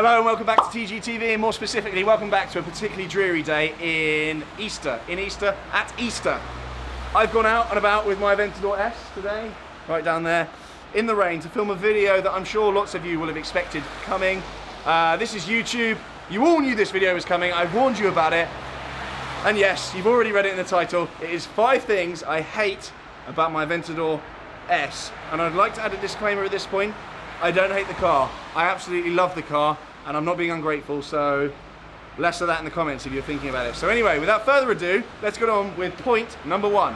Hello and welcome back to TGTV, and more specifically, welcome back to a particularly dreary day at Easter. I've gone out and about with my Aventador S today, right down there, in the rain, to film a video that I'm sure lots of you will have expected coming. This is YouTube. You all knew this video was coming. I warned you about it. And yes, you've already read it in the title. It is 5 things I hate about my Aventador S. And I'd like to add a disclaimer at this point. I don't hate the car. I absolutely love the car, and I'm not being ungrateful, so less of that in the comments if you're thinking about it. So anyway, without further ado, let's get on with point number 1.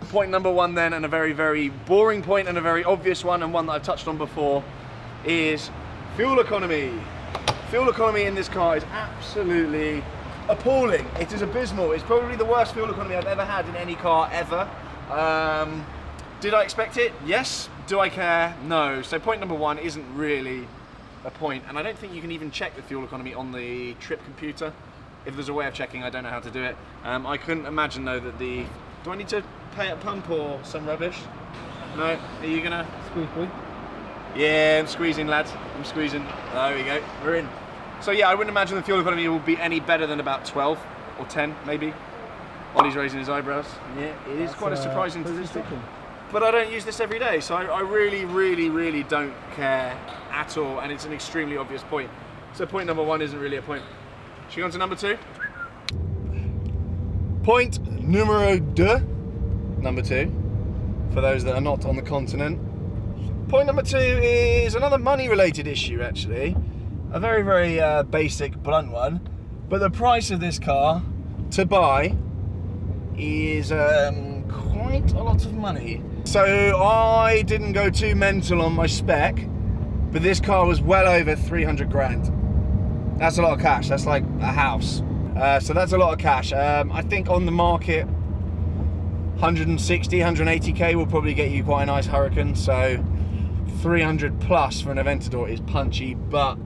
Point number 1 then, and a very, very boring point and a very obvious one, and one that I've touched on before, is fuel economy. Fuel economy in this car is absolutely appalling. It is abysmal. It's probably the worst fuel economy I've ever had in any car ever. Did I expect it? Yes. Do I care? No. So point number 1 isn't really a point, and I don't think you can even check the fuel economy on the trip computer. If there's a way of checking, I don't know how to do it. I couldn't imagine though that the... Do I need to pay at pump or some rubbish? No? Are you gonna... Squeeze, boy. Yeah, I'm squeezing, lads. I'm squeezing. There we go. We're in. So yeah, I wouldn't imagine the fuel economy will be any better than about 12 or 10, maybe. Ollie's raising his eyebrows. Yeah, it is quite a surprising statistic. But I don't use this every day, so I really, really, really don't care at all, and it's an extremely obvious point. So point number 1 isn't really a point. Should we go on to number 2? Point numero 2. Number 2. For those that are not on the continent. Point number 2 is another money-related issue, actually. A very, very basic, blunt one. But the price of this car to buy is quite a lot of money. So I didn't go too mental on my spec, but this car was well over 300 grand. That's a lot of cash. That's like a house. So that's a lot of cash. I think on the market, 160, 180k will probably get you quite a nice Hurricane. So 300 plus for an Aventador is punchy, but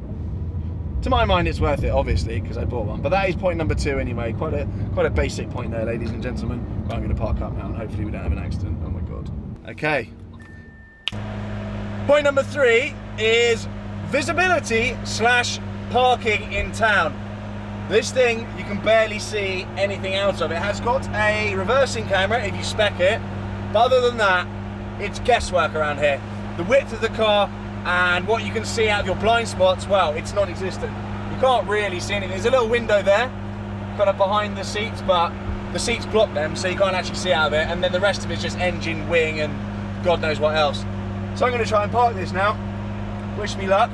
to my mind it's worth it, obviously, because I bought one. But that is point number 2 anyway. Quite a basic point there, ladies and gentlemen. Right, I'm going to park up now and hopefully we don't have an accident. Oh my god. Okay. Point number 3 is visibility / parking in town. This thing, you can barely see anything out of. It has got a reversing camera if you spec it, but other than that, it's guesswork around here. The width of the car and what you can see out of your blind spots, well, it's non-existent. You can't really see anything. There's a little window there, kind of behind the seats, but the seats block them, so you can't actually see out of it, and then the rest of it's just engine, wing, and God knows what else. So I'm going to try and park this now. Wish me luck.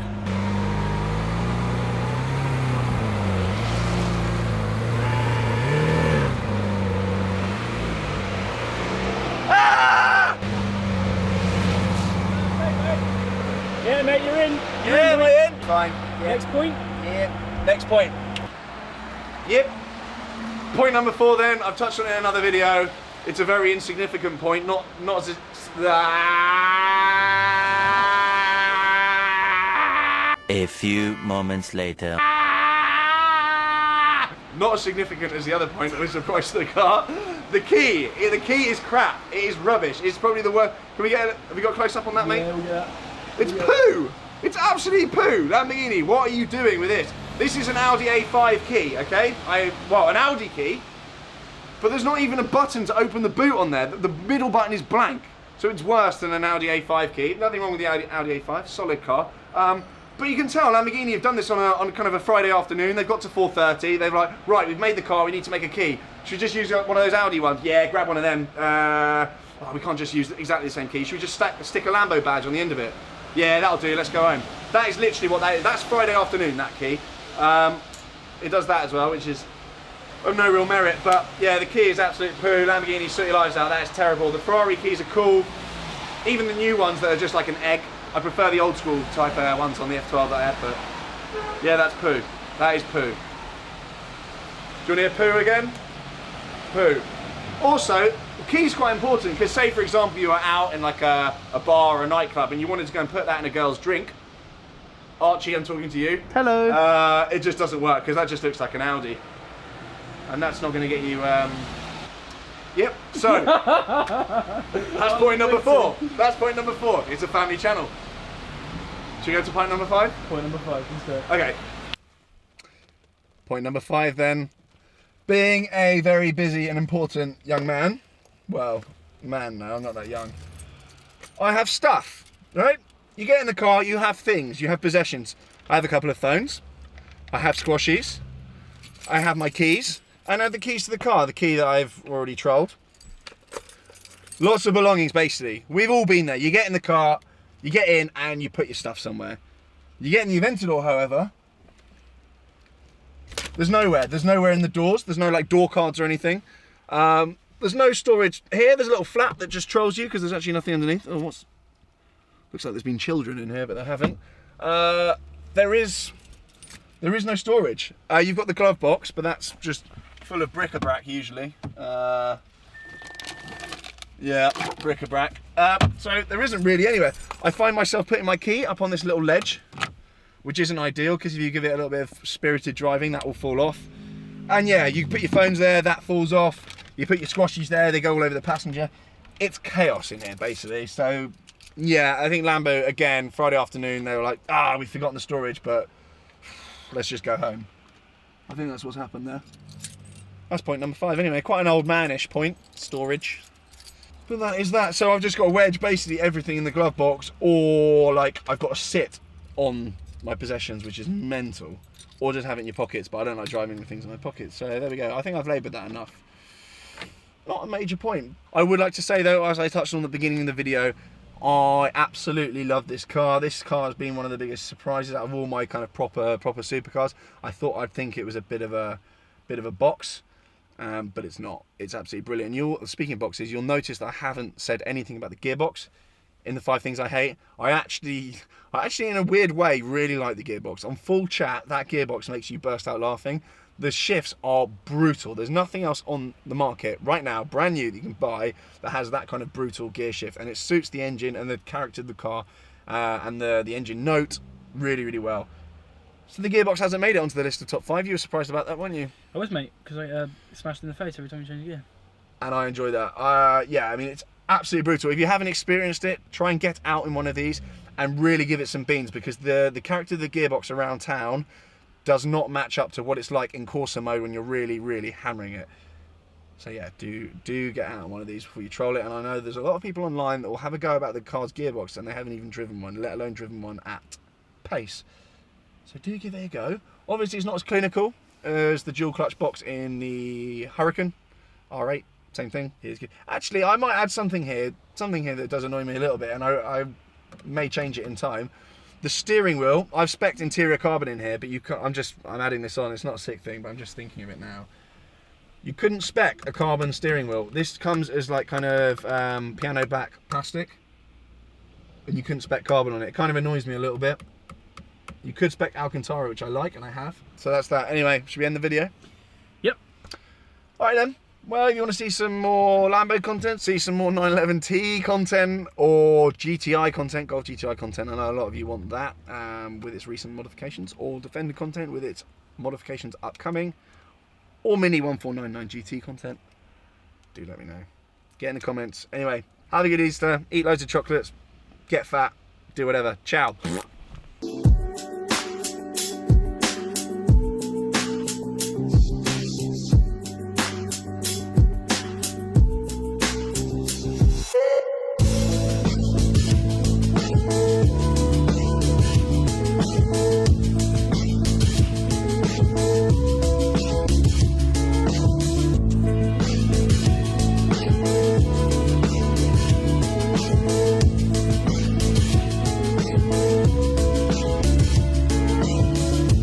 Yeah, mate, you're in. Yeah, we're in. Fine. Yeah. Next point? Yeah. Next point. Yep. Point number 4 then, I've touched on it in another video. It's a very insignificant point, not as A few moments later. Not as significant as the other point, that was the price of the car. The key is crap. It is rubbish. It's probably the worst. Can we get? Have we got close up on that, mate? Yeah, we'll get that. It's poo! It's absolutely poo! Lamborghini, what are you doing with this? This is an Audi A5 key, okay? An Audi key, but there's not even a button to open the boot on there. The middle button is blank. So it's worse than an Audi A5 key. Nothing wrong with the Audi A5, solid car. But you can tell Lamborghini have done this on kind of a Friday afternoon. They've got to 4:30. They're like, right, we've made the car, we need to make a key. Should we just use one of those Audi ones? Yeah, grab one of them. We can't just use exactly the same key. Should we just stick a Lambo badge on the end of it? Yeah, that'll do, let's go home. That is literally what that is. That's Friday afternoon, that key. It does that as well, which is of no real merit, but yeah, the key is absolute poo. Lamborghini, sort your lives out, that is terrible. The Ferrari keys are cool. Even the new ones that are just like an egg. I prefer the old school type ones on the F12 that I have, but yeah, that's poo. That is poo. Do you want to hear poo again? Poo. Also, the key's quite important, because say for example you are out in like a bar or a nightclub and you wanted to go and put that in a girl's drink. Archie, I'm talking to you. Hello. It just doesn't work, because that just looks like an Audi. and that's not going to get you. Yep. So that's point number 4. That's point number 4. It's a family channel. Should we go to point number 5? Point number 5. Let's do it. Okay. Point number 5 then. Being a very busy and important young man. Well, man now, I'm not that young. I have stuff, right? You get in the car, you have things, you have possessions. I have a couple of phones. I have squashies. I have my keys. And I have the keys to the car, the key that I've already trolled. Lots of belongings, basically. We've all been there. You get in the car, you get in, and you put your stuff somewhere. You get in the Aventador, however, there's nowhere. There's nowhere in the doors. There's no like door cards or anything. There's no storage here. There's a little flap that just trolls you because there's actually nothing underneath. Oh, what's? Looks like there's been children in here, but there haven't. There is no storage. You've got the glove box, but that's just full of bric-a-brac usually. Yeah, bric-a-brac. So there isn't really anywhere. I find myself putting my key up on this little ledge, which isn't ideal because if you give it a little bit of spirited driving, that will fall off. And yeah, you put your phones there, that falls off. You put your squashies there, they go all over the passenger. It's chaos in here, basically. So yeah, I think Lambo, again, Friday afternoon, they were like, we've forgotten the storage, but let's just go home. I think that's what's happened there. That's point number 5 anyway. Quite an old man-ish point, storage. But that is that. So I've just got to wedge basically everything in the glove box, or like I've got to sit on my possessions, which is mental, or just have it in your pockets, but I don't like driving with things in my pockets. So there we go. I think I've laboured that enough. Not a major point. I would like to say though, as I touched on at the beginning of the video, I absolutely love this car. This car has been one of the biggest surprises out of all my kind of proper supercars. I thought I'd think it was a bit of a box, but it's not. It's absolutely brilliant. Speaking of boxes, you'll notice that I haven't said anything about the gearbox in the 5 things I hate. I actually in a weird way really like the gearbox. On full chat, that gearbox makes you burst out laughing. The shifts are brutal. There's nothing else on the market right now, brand new, that you can buy that has that kind of brutal gear shift, and it suits the engine and the character of the car and the engine note really, really well. So the gearbox hasn't made it onto the list of top 5. You were surprised about that, weren't you? I was, mate, because I smashed in the face every time you change gear. And I enjoy that. Yeah, I mean, it's absolutely brutal. If you haven't experienced it, try and get out in one of these and really give it some beans, because the character of the gearbox around town does not match up to what it's like in Corsa mode when you're really, really hammering it. So yeah, do get out on one of these before you troll it. And I know there's a lot of people online that will have a go about the car's gearbox and they haven't even driven one, let alone driven one at pace. So do give it a go. Obviously it's not as clinical as the dual clutch box in the Hurricane R8. Same thing. Here's good. Actually, I might add something here that does annoy me a little bit, and I may change it in time. The steering wheel, I've spec'd interior carbon in here, but you can't, I'm adding this on. It's not a sick thing, but I'm just thinking of it now. You couldn't spec a carbon steering wheel. This comes as like kind of piano back plastic, and you couldn't spec carbon on it. It kind of annoys me a little bit. You could spec Alcantara, which I like, and I have. So that's that. Anyway, should we end the video? Yep. All right then. Well, if you want to see some more Lambo content, see some more 911T content or GTI content, Golf GTI content, I know a lot of you want that with its recent modifications, or Defender content with its modifications upcoming, or Mini 1499 GT content, do let me know. Get in the comments. Anyway, have a good Easter, eat loads of chocolates, get fat, do whatever. Ciao.